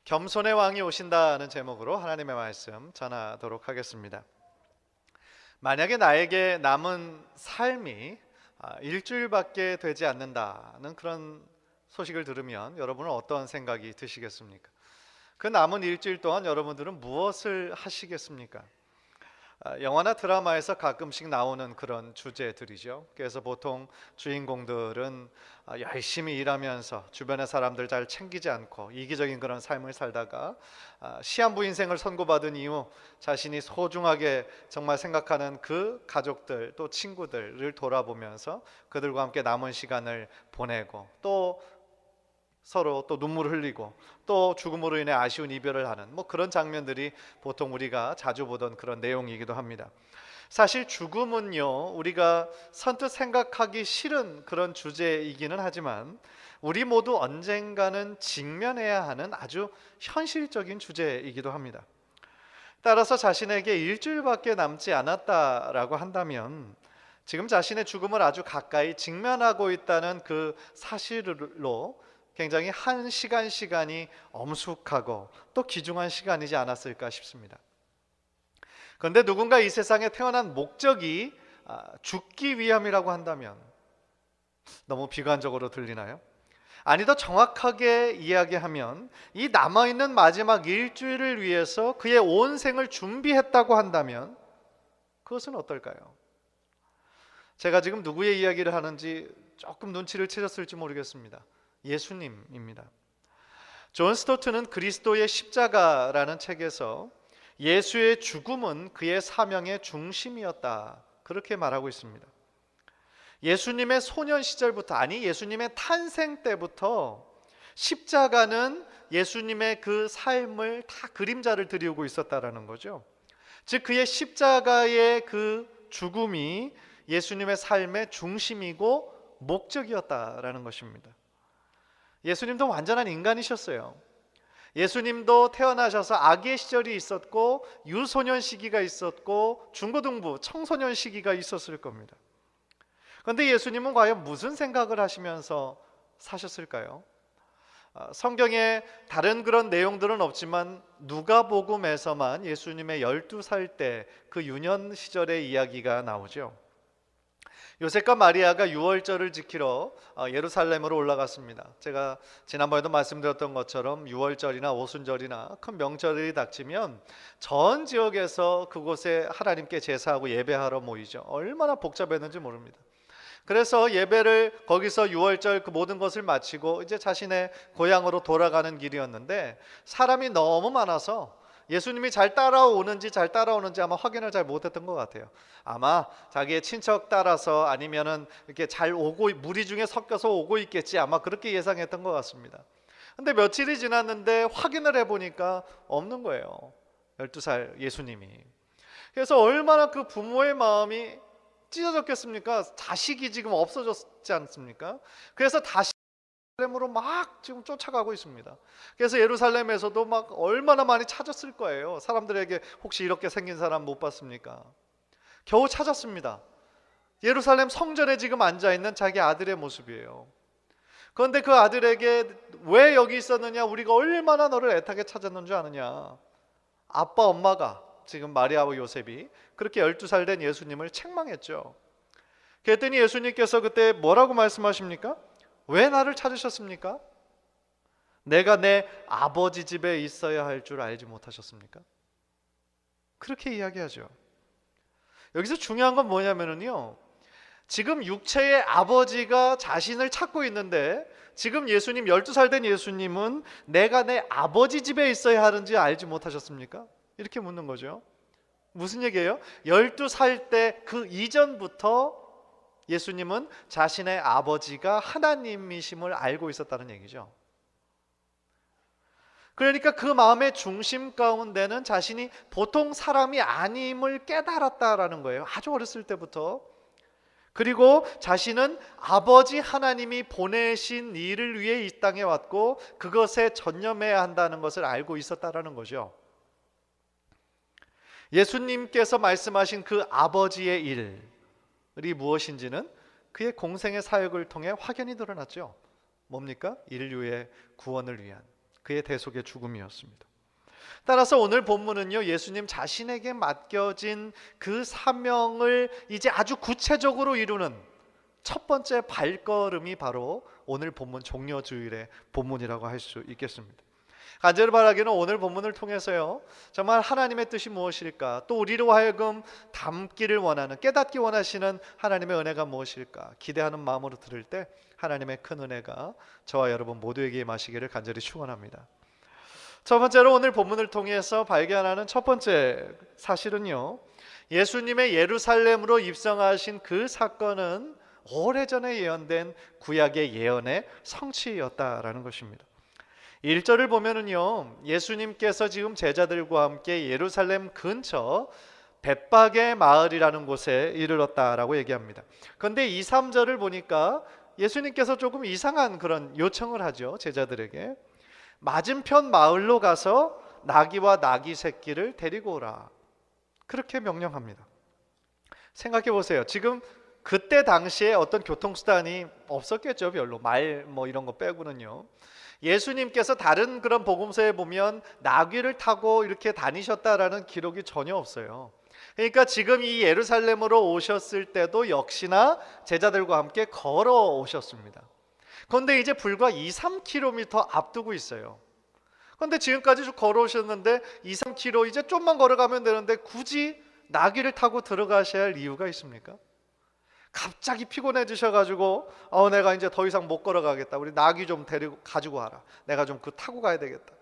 겸손의 왕이 오신다는 제목으로 하나님의 말씀 전하도록 하겠습니다. 만약에 나에게 남은 삶이 일주일밖에 되지 않는다는 그런 소식을 들으면 여러분은 어떤 생각이 드시겠습니까? 그 남은 일주일 동안 여러분들은 무엇을 하시겠습니까? 영화나 드라마에서 가끔씩 나오는 그런 주제들이죠. 그래서 보통 주인공들은 열심히 일하면서 주변의 사람들 잘 챙기지 않고 이기적인 그런 삶을 살다가 시한부 인생을 선고받은 이후 자신이 소중하게 정말 생각하는 그 가족들 또 친구들을 돌아보면서 그들과 함께 남은 시간을 보내고 또 서로 또 눈물을 흘리고 또 죽음으로 인해 아쉬운 이별을 하는 그런 장면들이 보통 우리가 자주 보던 그런 내용이기도 합니다. 사실 죽음은요, 우리가 선뜻 생각하기 싫은 그런 주제이기는 하지만 우리 모두 언젠가는 직면해야 하는 아주 현실적인 주제이기도 합니다. 따라서 자신에게 일주일밖에 남지 않았다라고 한다면 지금 자신의 죽음을 아주 가까이 직면하고 있다는 그 사실로 굉장히 한 시간이 엄숙하고 또 귀중한 시간이지 않았을까 싶습니다. 그런데 누군가 이 세상에 태어난 목적이 죽기 위함이라고 한다면 너무 비관적으로 들리나요? 아니, 더 정확하게 이야기하면 이 남아있는 마지막 일주일을 위해서 그의 온 생을 준비했다고 한다면 그것은 어떨까요? 제가 지금 누구의 이야기를 하는지 조금 눈치를 채셨을지 모르겠습니다. 예수님입니다. 존 스토트는 그리스도의 십자가라는 책에서 예수의 죽음은 그의 사명의 중심이었다, 그렇게 말하고 있습니다. 예수님의 소년 시절부터, 아니 예수님의 탄생 때부터 십자가는 예수님의 그 삶을 다 그림자를 드리고 있었다라는 거죠. 즉 그의 십자가의 그 죽음이 예수님의 삶의 중심이고 목적이었다라는 것입니다. 예수님도 완전한 인간이셨어요. 예수님도 태어나셔서 아기의 시절이 있었고 유소년 시기가 있었고 중고등부, 청소년 시기가 있었을 겁니다. 그런데 예수님은 과연 무슨 생각을 하시면서 사셨을까요? 성경에 다른 그런 내용들은 없지만 누가복음에서만 예수님의 12살 때 그 유년 시절의 이야기가 나오죠. 요셉과 마리아가 유월절을 지키러 예루살렘으로 올라갔습니다. 제가 지난번에도 말씀드렸던 것처럼 유월절이나 오순절이나 큰 명절이 닥치면 전 지역에서 그곳에 하나님께 제사하고 예배하러 모이죠. 얼마나 복잡했는지 모릅니다. 그래서 예배를 거기서 유월절 그 모든 것을 마치고 이제 자신의 고향으로 돌아가는 길이었는데 사람이 너무 많아서 예수님이 잘 따라오는지 아마 확인을 잘 못했던 것 같아요. 아마 자기의 친척 따라서 아니면은 이렇게 잘 오고 무리 중에 섞여서 오고 있겠지, 아마 그렇게 예상했던 것 같습니다. 근데 며칠이 지났는데 확인을 해보니까 없는 거예요. 12살 예수님이. 그래서 얼마나 그 부모의 마음이 찢어졌겠습니까? 자식이 지금 없어졌지 않습니까? 그래서 다시 예루살렘으로 막 지금 쫓아가고 있습니다. 그래서 예루살렘에서도 막 얼마나 많이 찾았을 거예요. 사람들에게 혹시 이렇게 생긴 사람 못 봤습니까? 겨우 찾았습니다. 예루살렘 성전에 지금 앉아있는 자기 아들의 모습이에요. 그런데 그 아들에게 왜 여기 있었느냐, 우리가 얼마나 너를 애타게 찾았는 줄 아느냐. 아빠 엄마가 지금 마리아와 요셉이 그렇게 12살 된 예수님을 책망했죠. 그랬더니 예수님께서 그때 뭐라고 말씀하십니까? 왜 나를 찾으셨습니까? 내가 내 아버지 집에 있어야 할 줄 알지 못하셨습니까? 그렇게 이야기하죠. 여기서 중요한 건 뭐냐면요, 지금 육체의 아버지가 자신을 찾고 있는데 지금 예수님 12살 된 예수님은 내가 내 아버지 집에 있어야 하는지 알지 못하셨습니까? 이렇게 묻는 거죠. 무슨 얘기예요? 12살 때 그 이전부터 예수님은 자신의 아버지가 하나님이심을 알고 있었다는 얘기죠. 그러니까 그 마음의 중심 가운데는 자신이 보통 사람이 아님을 깨달았다라는 거예요. 아주 어렸을 때부터. 그리고 자신은 아버지 하나님이 보내신 일을 위해 이 땅에 왔고 그것에 전념해야 한다는 것을 알고 있었다라는 거죠. 예수님께서 말씀하신 그 아버지의 일이 무엇인지는 그의 공생의 사역을 통해 확연히 드러났죠. 뭡니까? 인류의 구원을 위한, 그의 대속의 죽음이었습니다. 따라서 오늘 본문은요, 예수님 자신에게 맡겨진 그 사명을 이제 아주 구체적으로 이루는 첫 번째 발걸음이 바로 오늘 본문 종려주일의 본문이라고 할 수 있겠습니다. 간절히 바라기는 오늘 본문을 통해서요, 정말 하나님의 뜻이 무엇일까, 또 우리로 하여금 담기를 원하는, 깨닫기 원하시는 하나님의 은혜가 무엇일까 기대하는 마음으로 들을 때 하나님의 큰 은혜가 저와 여러분 모두에게 임하시기를 간절히 축원합니다. 첫 번째로 오늘 본문을 통해서 발견하는 첫 번째 사실은요, 예수님의 예루살렘으로 입성하신 그 사건은 오래전에 예언된 구약의 예언의 성취였다라는 것입니다. 1절을 보면은요, 예수님께서 지금 제자들과 함께 예루살렘 근처 벳박의 마을이라는 곳에 이르렀다라고 얘기합니다. 그런데 2, 3절을 보니까 예수님께서 조금 이상한 그런 요청을 하죠. 제자들에게 맞은편 마을로 가서 나귀와 나귀 새끼를 데리고 오라, 그렇게 명령합니다. 생각해 보세요. 지금 그때 당시에 어떤 교통수단이 없었겠죠. 별로 말 뭐 이런 거 빼고는요. 예수님께서 다른 그런 복음서에 보면 나귀를 타고 이렇게 다니셨다라는 기록이 전혀 없어요. 그러니까 지금 이 예루살렘으로 오셨을 때도 역시나 제자들과 함께 걸어 오셨습니다. 그런데 이제 불과 2, 3km 앞두고 있어요. 그런데 지금까지 쭉 걸어오셨는데 2, 3km 이제 좀만 걸어가면 되는데 굳이 나귀를 타고 들어가셔야 할 이유가 있습니까? 갑자기 피곤해지셔가지고 내가 이제 더 이상 못 걸어가겠다, 우리 나귀 좀 데리고 가지고 와라, 내가 좀 그 타고 가야 되겠다,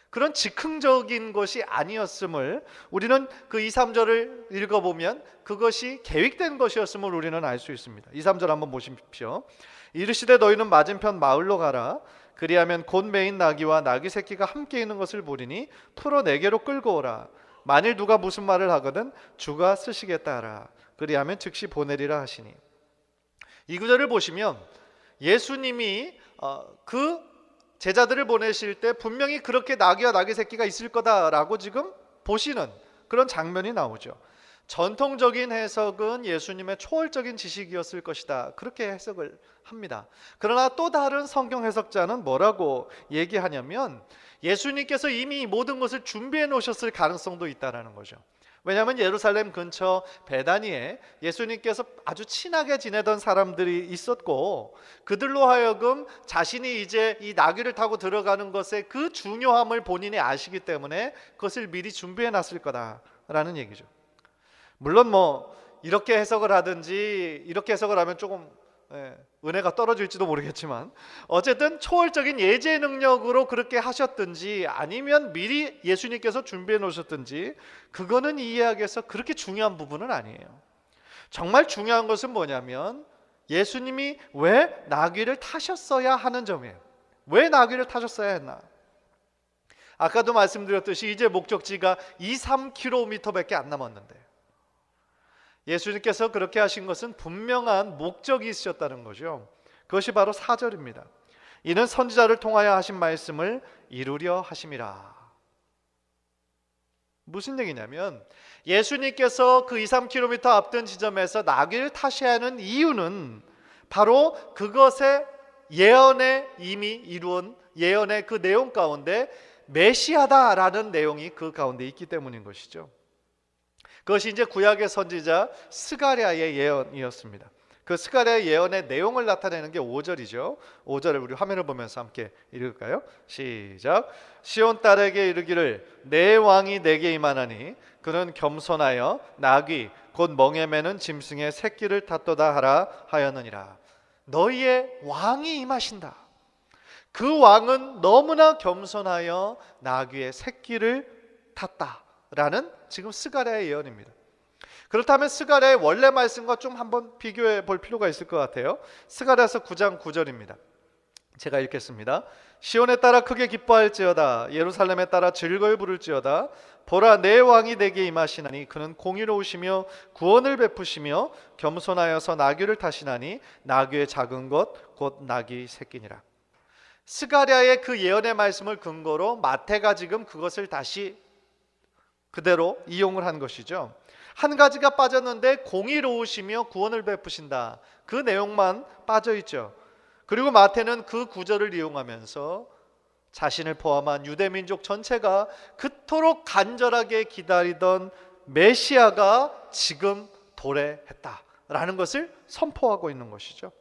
그런 즉흥적인 것이 아니었음을 우리는 그 2, 3절을 읽어보면 그것이 계획된 것이었음을 우리는 알 수 있습니다. 2, 3절 한번 보십시오. 이르시되 너희는 맞은편 마을로 가라. 그리하면 곧 메인 나귀와 나귀 새끼가 함께 있는 것을 보리니 풀어 내게로 끌고 오라. 만일 누가 무슨 말을 하거든 주가 쓰시겠다 하라. 그리하면 즉시 보내리라 하시니. 이 구절을 보시면 예수님이 그 제자들을 보내실 때 분명히 그렇게 나귀와 나귀 새끼가 있을 거다라고 지금 보시는 그런 장면이 나오죠. 전통적인 해석은 예수님의 초월적인 지식이었을 것이다, 그렇게 해석을 합니다. 그러나 또 다른 성경 해석자는 뭐라고 얘기하냐면 예수님께서 이미 모든 것을 준비해 놓으셨을 가능성도 있다는 거죠. 왜냐하면 예루살렘 근처 베다니에 예수님께서 아주 친하게 지내던 사람들이 있었고, 그들로 하여금 자신이 이제 이 나귀를 타고 들어가는 것의 그 중요함을 본인이 아시기 때문에 그것을 미리 준비해 놨을 거다라는 얘기죠. 물론 뭐 이렇게 해석을 하든지 이렇게 해석을 하면 조금 은혜가 떨어질지도 모르겠지만, 어쨌든 초월적인 예제 능력으로 그렇게 하셨든지 아니면 미리 예수님께서 준비해 놓으셨든지 그거는 이 이야기에서 그렇게 중요한 부분은 아니에요. 정말 중요한 것은 뭐냐면 예수님이 왜 나귀를 타셨어야 하는 점이에요. 왜 나귀를 타셨어야 했나? 아까도 말씀드렸듯이 이제 목적지가 2, 3km밖에 안 남았는데 예수님께서 그렇게 하신 것은 분명한 목적이 있으셨다는 거죠. 그것이 바로 4절입니다. 이는 선지자를 통하여 하신 말씀을 이루려 하심이라. 무슨 얘기냐면 예수님께서 그 2, 3km 앞둔 지점에서 나귀를 타셔야 하는 이유는 바로 그것의 예언에 이미 이루은 예언의 그 내용 가운데 메시아다라는 내용이 그 가운데 있기 때문인 것이죠. 그것이 이제 구약의 선지자 스가랴의 예언이었습니다. 그 스가랴의 예언의 내용을 나타내는 게 5절이죠. 5절을 우리 화면을 보면서 함께 읽을까요? 시작. 시온 딸에게 이르기를 내 왕이 내게 임하나니 그는 겸손하여 나귀 곧 멍에 매는 짐승의 새끼를 탔도다 하라 하였느니라. 너희의 왕이 임하신다. 그 왕은 너무나 겸손하여 나귀의 새끼를 탔다라는 지금 스가랴의 예언입니다. 그렇다면 스가랴의 원래 말씀과 좀 한번 비교해 볼 필요가 있을 것 같아요. 스가랴서 9장 9절입니다. 제가 읽겠습니다. 시온에 따라 크게 기뻐할지어다. 예루살렘에 따라 즐거이 부를지어다. 보라 내 왕이 내게 임하시나니 그는 공의로우시며 구원을 베푸시며 겸손하여서 나귀를 타시나니 나귀의 작은 것 곧 나귀 새끼니라. 스가랴의 그 예언의 말씀을 근거로 마태가 지금 그것을 다시 그대로 이용을 한 것이죠. 한 가지가 빠졌는데 공의로우시며 구원을 베푸신다, 그 내용만 빠져있죠. 그리고 마태는 그 구절을 이용하면서 자신을 포함한 유대 민족 전체가 그토록 간절하게 기다리던 메시아가 지금 도래했다라는 것을 선포하고 있는 것이죠.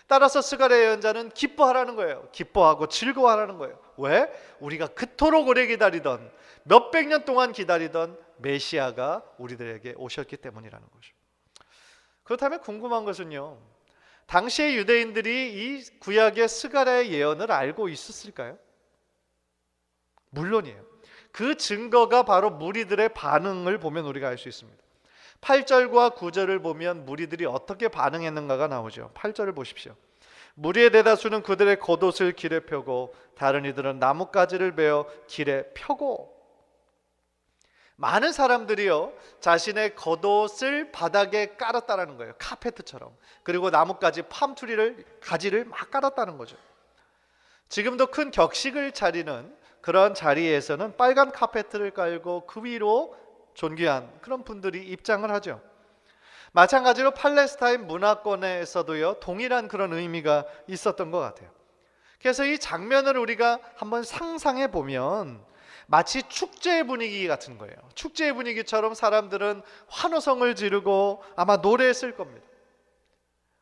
따라서 스가랴 예언자는 기뻐하라는 거예요. 기뻐하고 즐거워하라는 거예요. 왜? 우리가 그토록 오래 기다리던, 몇백 년 동안 기다리던 메시아가 우리들에게 오셨기 때문이라는 거죠. 그렇다면 궁금한 것은요, 당시의 유대인들이 이 구약의 스가랴의 예언을 알고 있었을까요? 물론이에요. 그 증거가 바로 무리들의 반응을 보면 우리가 알 수 있습니다. 8절과 9절을 보면 무리들이 어떻게 반응했는가가 나오죠. 8절을 보십시오. 무리의 대다수는 그들의 겉옷을 길에 펴고 다른 이들은 나뭇가지를 베어 길에 펴고, 많은 사람들이요 자신의 겉옷을 바닥에 깔았다라는 거예요. 카페트처럼. 그리고 나뭇가지 팜트리를, 가지를 막 깔았다는 거죠. 지금도 큰 격식을 차리는 그런 자리에서는 빨간 카페트를 깔고 그 위로 존귀한 그런 분들이 입장을 하죠. 마찬가지로 팔레스타인 문화권에서도요 동일한 그런 의미가 있었던 것 같아요. 그래서 이 장면을 우리가 한번 상상해 보면 마치 축제의 분위기 같은 거예요. 축제의 분위기처럼 사람들은 환호성을 지르고 아마 노래했을 겁니다.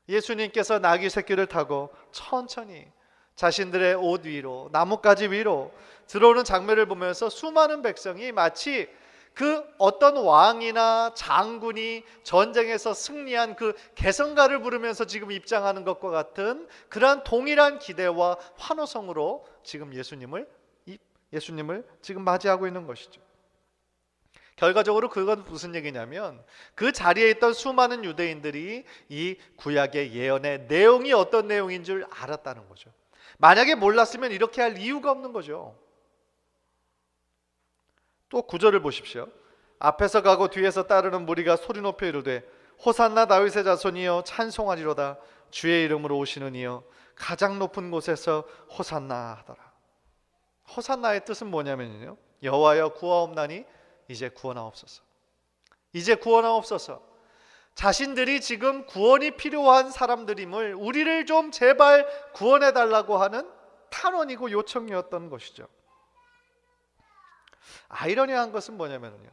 예수님께서 나귀 새끼를 타고 천천히 자신들의 옷 위로, 나뭇가지 위로 들어오는 장면을 보면서 수많은 백성이 마치 그 어떤 왕이나 장군이 전쟁에서 승리한 그 개성가를 부르면서 지금 입장하는 것과 같은 그러한 동일한 기대와 환호성으로 지금 예수님을 지금 맞이하고 있는 것이죠. 결과적으로 그건 무슨 얘기냐면 그 자리에 있던 수많은 유대인들이 이 구약의 예언의 내용이 어떤 내용인 줄 알았다는 거죠. 만약에 몰랐으면 이렇게 할 이유가 없는 거죠. 또 9절을 보십시오. 앞에서 가고 뒤에서 따르는 무리가 소리 높여 이르되 호산나 다윗의 자손이여 찬송하리로다. 주의 이름으로 오시는 이여 가장 높은 곳에서 호산나 하더라. 호산나의 뜻은 뭐냐면요, 여호와여 구하옵나니 이제 구원하옵소서. 이제 구원하옵소서. 자신들이 지금 구원이 필요한 사람들임을, 우리를 좀 제발 구원해 달라고 하는 탄원이고 요청이었던 것이죠. 아이러니한 것은 뭐냐면요,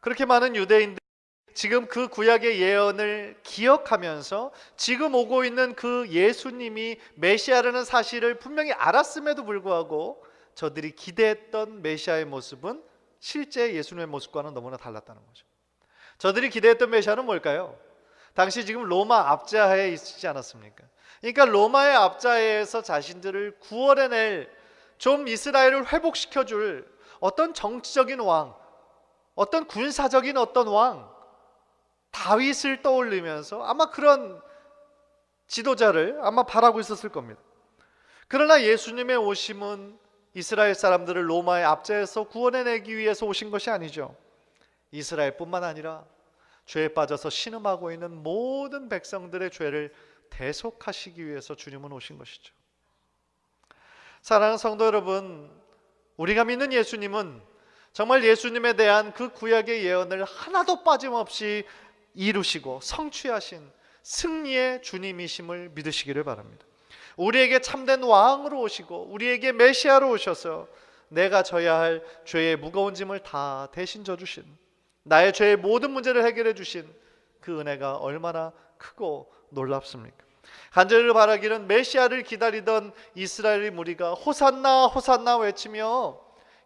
그렇게 많은 유대인들이 지금 그 구약의 예언을 기억하면서 지금 오고 있는 그 예수님이 메시아라는 사실을 분명히 알았음에도 불구하고 저들이 기대했던 메시아의 모습은 실제 예수님의 모습과는 너무나 달랐다는 거죠. 저들이 기대했던 메시아는 뭘까요? 당시 지금 로마 압제하에 있지 않았습니까? 그러니까 로마의 압제하에서 자신들을 구원해낼, 좀 이스라엘을 회복시켜줄 어떤 정치적인 왕, 어떤 군사적인 어떤 왕, 다윗을 떠올리면서 아마 그런 지도자를 아마 바라고 있었을 겁니다. 그러나 예수님의 오심은 이스라엘 사람들을 로마의 압제에서 구원해내기 위해서 오신 것이 아니죠. 이스라엘뿐만 아니라 죄에 빠져서 신음하고 있는 모든 백성들의 죄를 대속하시기 위해서 주님은 오신 것이죠. 사랑하는 성도 여러분, 우리가 믿는 예수님은 정말 예수님에 대한 그 구약의 예언을 하나도 빠짐없이 이루시고 성취하신 승리의 주님이심을 믿으시기를 바랍니다. 우리에게 참된 왕으로 오시고 우리에게 메시아로 오셔서 내가 져야 할 죄의 무거운 짐을 다 대신 져주신, 나의 죄의 모든 문제를 해결해 주신 그 은혜가 얼마나 크고 놀랍습니까? 간절히 바라기는 메시아를 기다리던 이스라엘의 무리가 호산나 호산나 외치며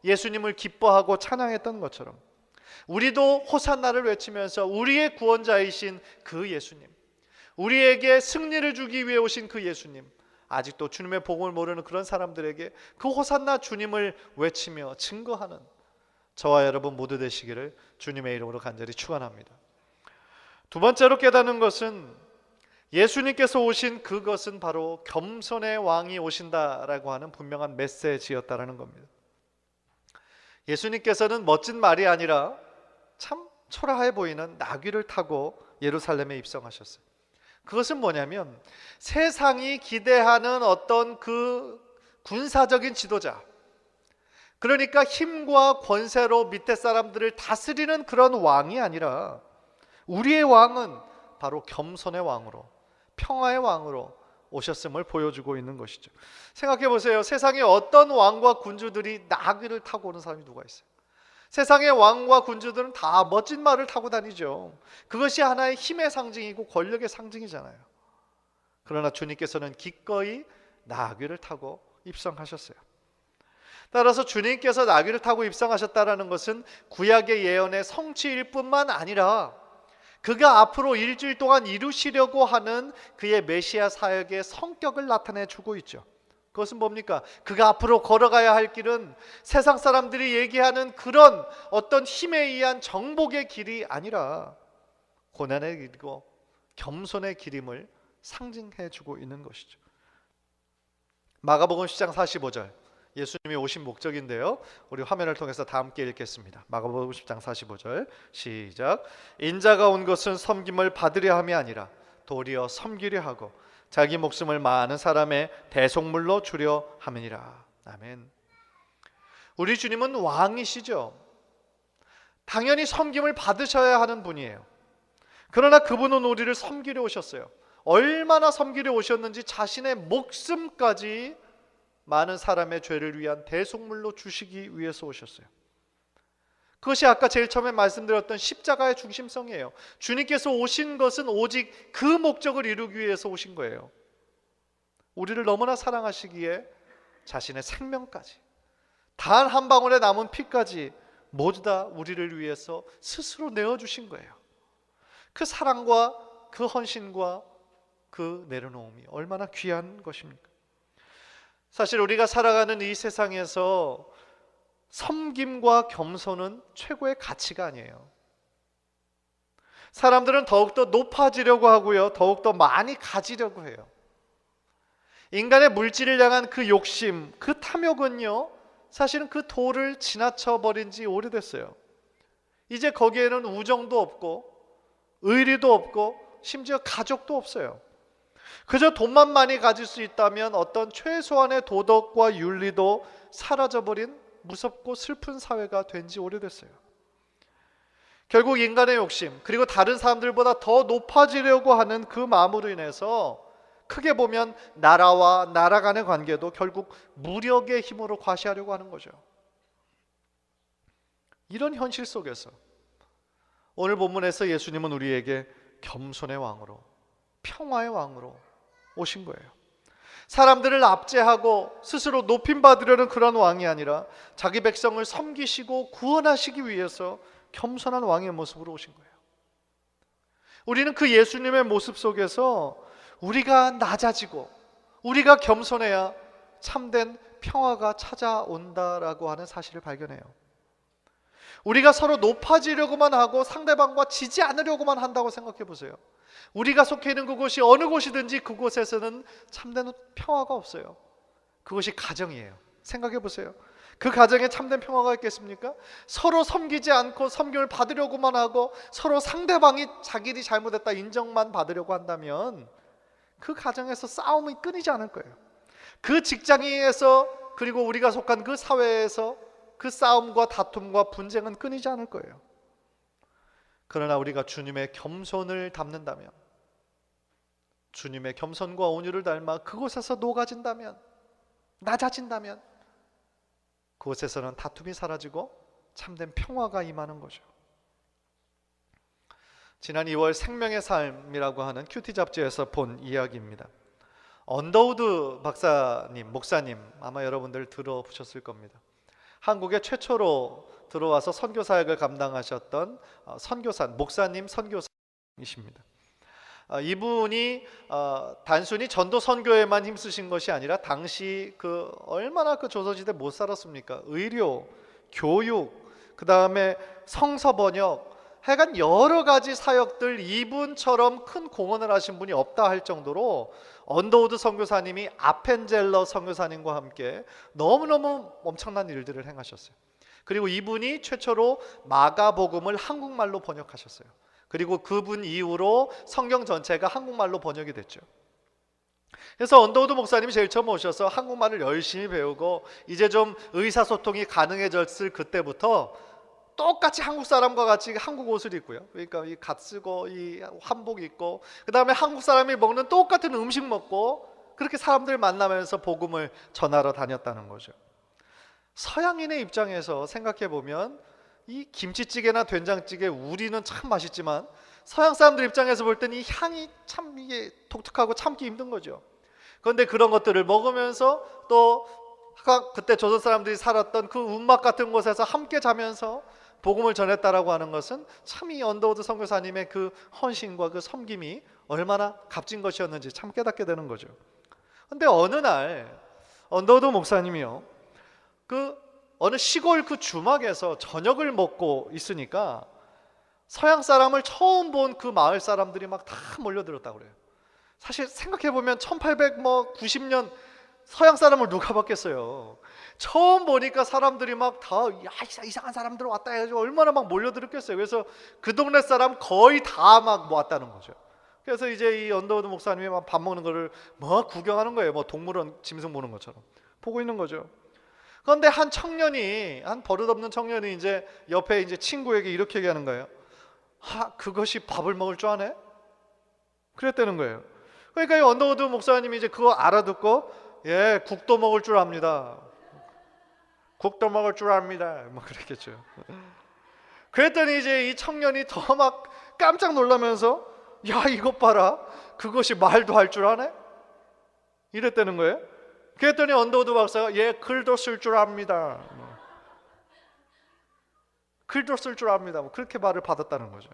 예수님을 기뻐하고 찬양했던 것처럼 우리도 호산나를 외치면서 우리의 구원자이신 그 예수님, 우리에게 승리를 주기 위해 오신 그 예수님, 아직도 주님의 복음을 모르는 그런 사람들에게 그 호산나 주님을 외치며 증거하는 저와 여러분 모두 되시기를 주님의 이름으로 간절히 축원합니다. 두 번째로 깨닫는 것은 예수님께서 오신 그것은 바로 겸손의 왕이 오신다라고 하는 분명한 메시지였다라는 겁니다. 예수님께서는 멋진 말이 아니라 참 초라해 보이는 나귀를 타고 예루살렘에 입성하셨어요. 그것은 뭐냐면 세상이 기대하는 어떤 그 군사적인 지도자, 그러니까 힘과 권세로 밑에 사람들을 다스리는 그런 왕이 아니라 우리의 왕은 바로 겸손의 왕으로, 평화의 왕으로 오셨음을 보여주고 있는 것이죠. 생각해 보세요. 세상에 어떤 왕과 군주들이 나귀를 타고 오는 사람이 누가 있어요? 세상의 왕과 군주들은 다 멋진 말을 타고 다니죠. 그것이 하나의 힘의 상징이고 권력의 상징이잖아요. 그러나 주님께서는 기꺼이 나귀를 타고 입성하셨어요. 따라서 주님께서 나귀를 타고 입성하셨다는 것은 구약의 예언의 성취일 뿐만 아니라 그가 앞으로 일주일 동안 이루시려고 하는 그의 메시아 사역의 성격을 나타내 주고 있죠. 그것은 뭡니까? 그가 앞으로 걸어가야 할 길은 세상 사람들이 얘기하는 그런 어떤 힘에 의한 정복의 길이 아니라 고난의 길이고 겸손의 길임을 상징해 주고 있는 것이죠. 마가복음 10장 45절, 예수님이 오신 목적인데요, 우리 화면을 통해서 다 함께 읽겠습니다. 마가복음 10장 45절 시작. 인자가 온 것은 섬김을 받으려 함이 아니라 도리어 섬기려 하고 자기 목숨을 많은 사람의 대속물로 주려 함이니라. 아멘. 우리 주님은 왕이시죠. 당연히 섬김을 받으셔야 하는 분이에요. 그러나 그분은 우리를 섬기려 오셨어요. 얼마나 섬기려 오셨는지 자신의 목숨까지 많은 사람의 죄를 위한 대속물로 주시기 위해서 오셨어요. 그것이 아까 제일 처음에 말씀드렸던 십자가의 중심성이에요. 주님께서 오신 것은 오직 그 목적을 이루기 위해서 오신 거예요. 우리를 너무나 사랑하시기에 자신의 생명까지, 단 한 방울의 남은 피까지 모두 다 우리를 위해서 스스로 내어주신 거예요. 그 사랑과 그 헌신과 그 내려놓음이 얼마나 귀한 것입니까? 사실 우리가 살아가는 이 세상에서 섬김과 겸손은 최고의 가치가 아니에요. 사람들은 더욱더 높아지려고 하고요, 더욱더 많이 가지려고 해요. 인간의 물질을 향한 그 욕심, 그 탐욕은요, 사실은 그 도를 지나쳐 버린 지 오래됐어요. 이제 거기에는 우정도 없고 의리도 없고 심지어 가족도 없어요. 그저 돈만 많이 가질 수 있다면 어떤 최소한의 도덕과 윤리도 사라져버린 무섭고 슬픈 사회가 된 지 오래됐어요. 결국 인간의 욕심, 그리고 다른 사람들보다 더 높아지려고 하는 그 마음으로 인해서 크게 보면 나라와 나라 간의 관계도 결국 무력의 힘으로 과시하려고 하는 거죠. 이런 현실 속에서 오늘 본문에서 예수님은 우리에게 겸손의 왕으로, 평화의 왕으로 오신 거예요. 사람들을 압제하고 스스로 높임받으려는 그런 왕이 아니라 자기 백성을 섬기시고 구원하시기 위해서 겸손한 왕의 모습으로 오신 거예요. 우리는 그 예수님의 모습 속에서 우리가 낮아지고 우리가 겸손해야 참된 평화가 찾아온다라고 하는 사실을 발견해요. 우리가 서로 높아지려고만 하고 상대방과 지지 않으려고만 한다고 생각해 보세요. 우리가 속해 있는 그곳이 어느 곳이든지 그곳에서는 참된 평화가 없어요. 그것이 가정이에요. 생각해 보세요. 그 가정에 참된 평화가 있겠습니까? 서로 섬기지 않고 섬김을 받으려고만 하고 서로 상대방이 자기들이 잘못했다 인정만 받으려고 한다면 그 가정에서 싸움이 끊이지 않을 거예요. 그 직장에서, 그리고 우리가 속한 그 사회에서 그 싸움과 다툼과 분쟁은 끊이지 않을 거예요. 그러나 우리가 주님의 겸손을 담는다면, 주님의 겸손과 온유를 닮아 그곳에서 녹아진다면, 낮아진다면 그곳에서는 다툼이 사라지고 참된 평화가 임하는 거죠. 지난 2월 생명의 삶이라고 하는 큐티 잡지에서 본 이야기입니다. 언더우드 박사님, 목사님, 아마 여러분들 들어보셨을 겁니다. 한국에 최초로 들어와서 선교 사역을 감당하셨던 선교사, 목사님 선교사이십니다. 이분이 단순히 전도 선교에만 힘쓰신 것이 아니라 당시 얼마나 그 조선시대 못 살았습니까? 의료, 교육, 그 다음에 성서 번역, 하여간 여러 가지 사역들, 이분처럼 큰 공헌을 하신 분이 없다 할 정도로 언더우드 선교사님이 아펜젤러 선교사님과 함께 너무너무 엄청난 일들을 행하셨어요. 그리고 이분이 최초로 마가복음을 한국말로 번역하셨어요. 그리고 그분 이후로 성경 전체가 한국말로 번역이 됐죠. 그래서 언더우드 목사님이 제일 처음 오셔서 한국말을 열심히 배우고 이제 좀 의사소통이 가능해졌을 그때부터 똑같이 한국 사람과 같이 한국 옷을 입고요. 그러니까 이 갓 쓰고 이 한복 입고, 그 다음에 한국 사람이 먹는 똑같은 음식 먹고, 그렇게 사람들 만나면서 복음을 전하러 다녔다는 거죠. 서양인의 입장에서 생각해 보면 이 김치찌개나 된장찌개 우리는 참 맛있지만 서양 사람들 입장에서 볼 때는 이 향이 참 이게 독특하고 참기 힘든 거죠. 그런데 그런 것들을 먹으면서 또 그때 조선 사람들이 살았던 그 움막 같은 곳에서 함께 자면서 복음을 전했다라고 하는 것은 참 이 언더우드 선교사님의 그 헌신과 그 섬김이 얼마나 값진 것이었는지 참 깨닫게 되는 거죠. 근데 어느 날 언더우드 목사님이요, 그 어느 시골 그 주막에서 저녁을 먹고 있으니까 서양 사람을 처음 본 그 마을 사람들이 막 다 몰려들었다고 그래요. 사실 생각해보면 1890년 서양 사람을 누가 봤겠어요. 처음 보니까 사람들이 막 다 이상한 사람들 왔다 해가지고 얼마나 막 몰려들었겠어요. 그래서 그 동네 사람 거의 다 막 모았다는 거죠. 그래서 이제 이 언더우드 목사님이 막 밥 먹는 거를 뭐 구경하는 거예요. 뭐 동물원 짐승 보는 것처럼 보고 있는 거죠. 그런데 한 청년이, 한 버릇없는 청년이 이제 옆에 이제 친구에게 이렇게 얘기하는 거예요. 그것이 밥을 먹을 줄 아네? 그랬다는 거예요. 그러니까 이 언더우드 목사님이 이제 그거 알아듣고, 예, 국도 먹을 줄 압니다. 국도 먹을 줄 압니다. 뭐 그랬겠죠. 그랬더니 이제 이 청년이 더 막 깜짝 놀라면서, 야, 이것 봐라, 그것이 말도 할 줄 아네? 이랬다는 거예요. 그랬더니 언더우드 박사가, 예, 글도 쓸 줄 압니다. 글도 쓸 줄 압니다. 뭐 그렇게 말을 받았다는 거죠.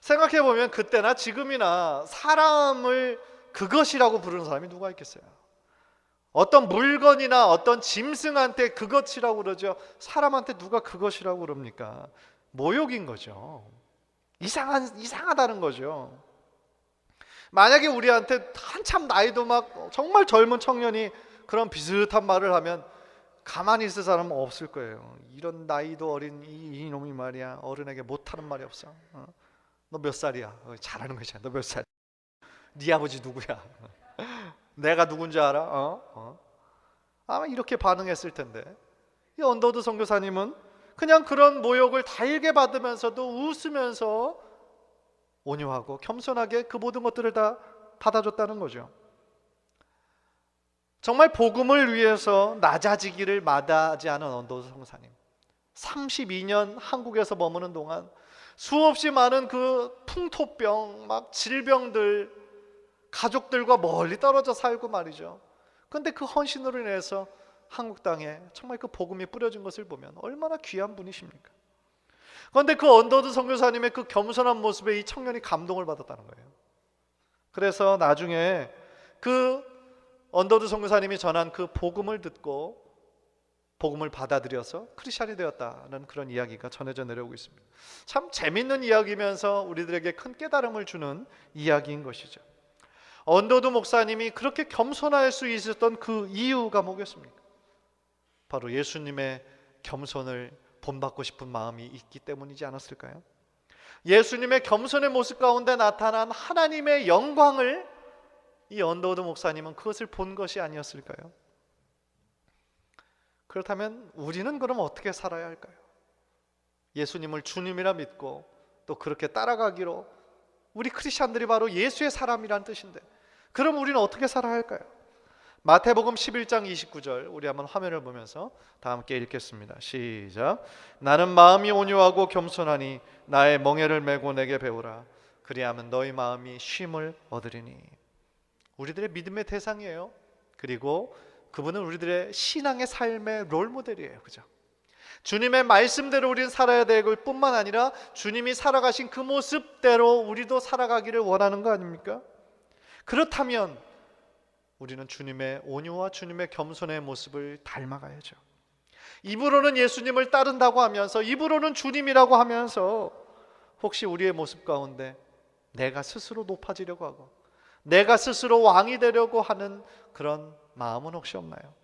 생각해보면 그때나 지금이나 사람을 그것이라고 부르는 사람이 누가 있겠어요? 어떤 물건이나 어떤 짐승한테 그것이라고 그러죠. 사람한테 누가 그것이라고 그럽니까? 모욕인 거죠. 이상하다는 거죠. 만약에 우리한테 한참 나이도 막 정말 젊은 청년이 그런 비슷한 말을 하면 가만히 있을 사람은 없을 거예요. 이런 나이도 어린 이놈이 말이야, 어른에게 못하는 말이 없어. 너 몇 살이야? 잘하는 거잖아. 너 몇 살? 네 아버지 누구야? 내가 누군지 알아? 아마 이렇게 반응했을 텐데, 이 언더우드 선교사님은 그냥 그런 모욕을 달게 받으면서도 웃으면서 온유하고 겸손하게 그 모든 것들을 다 받아줬다는 거죠. 정말 복음을 위해서 낮아지기를 마다하지 않은 언더우드 선교사님, 32년 한국에서 머무는 동안 수없이 많은 그 풍토병, 막 질병들, 가족들과 멀리 떨어져 살고 말이죠. 그런데 그 헌신으로 인해서 한국 땅에 정말 그 복음이 뿌려진 것을 보면 얼마나 귀한 분이십니까? 그런데 그 언더우드 선교사님의 그 겸손한 모습에 이 청년이 감동을 받았다는 거예요. 그래서 나중에 그 언더우드 선교사님이 전한 그 복음을 듣고 복음을 받아들여서 크리스찬이 되었다는 그런 이야기가 전해져 내려오고 있습니다. 참 재밌는 이야기면서 우리들에게 큰 깨달음을 주는 이야기인 것이죠. 언더우드 목사님이 그렇게 겸손할 수 있었던 그 이유가 뭐겠습니까? 바로 예수님의 겸손을 본받고 싶은 마음이 있기 때문이지 않았을까요? 예수님의 겸손의 모습 가운데 나타난 하나님의 영광을 이 언더우드 목사님은 그것을 본 것이 아니었을까요? 그렇다면 우리는 그럼 어떻게 살아야 할까요? 예수님을 주님이라 믿고 또 그렇게 따라가기로, 우리 크리스찬들이 바로 예수의 사람이란 뜻인데, 그럼 우리는 어떻게 살아야 할까요? 마태복음 11장 29절 우리 한번 화면을 보면서 다 함께 읽겠습니다. 시작. 나는 마음이 온유하고 겸손하니 나의 멍에를 메고 내게 배우라. 그리하면 너희 마음이 쉼을 얻으리니. 우리들의 믿음의 대상이에요. 그리고 그분은 우리들의 신앙의 삶의 롤모델이에요. 그죠? 주님의 말씀대로 우리는 살아야 될 뿐만 아니라 주님이 살아가신 그 모습대로 우리도 살아가기를 원하는 거 아닙니까? 그렇다면 우리는 주님의 온유와 주님의 겸손의 모습을 닮아가야죠. 입으로는 예수님을 따른다고 하면서, 입으로는 주님이라고 하면서, 혹시 우리의 모습 가운데 내가 스스로 높아지려고 하고 내가 스스로 왕이 되려고 하는 그런 마음은 혹시 없나요?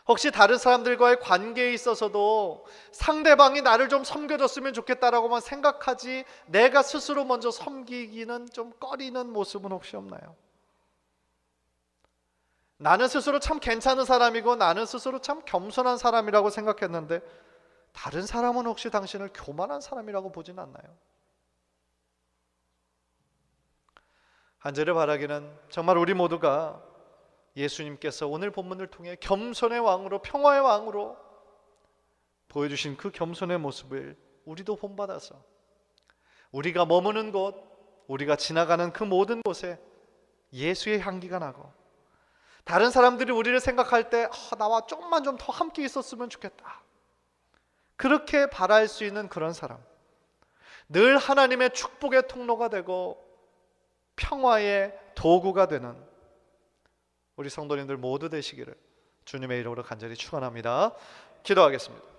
혹시 다른 사람들과의 관계에 있어서도 상대방이 나를 좀 섬겨줬으면 좋겠다라고만 생각하지 내가 스스로 먼저 섬기기는 좀 꺼리는 모습은 혹시 없나요? 나는 스스로 참 괜찮은 사람이고 나는 스스로 참 겸손한 사람이라고 생각했는데 다른 사람은 혹시 당신을 교만한 사람이라고 보진 않나요? 간절히 바라기는 정말 우리 모두가 예수님께서 오늘 본문을 통해 겸손의 왕으로, 평화의 왕으로 보여주신 그 겸손의 모습을 우리도 본받아서 우리가 머무는 곳, 우리가 지나가는 그 모든 곳에 예수의 향기가 나고, 다른 사람들이 우리를 생각할 때 나와 조금만 좀 더 함께 있었으면 좋겠다, 그렇게 바랄 수 있는 그런 사람, 늘 하나님의 축복의 통로가 되고 평화의 도구가 되는 우리 성도님들 모두 되시기를 주님의 이름으로 간절히 축원합니다. 기도하겠습니다.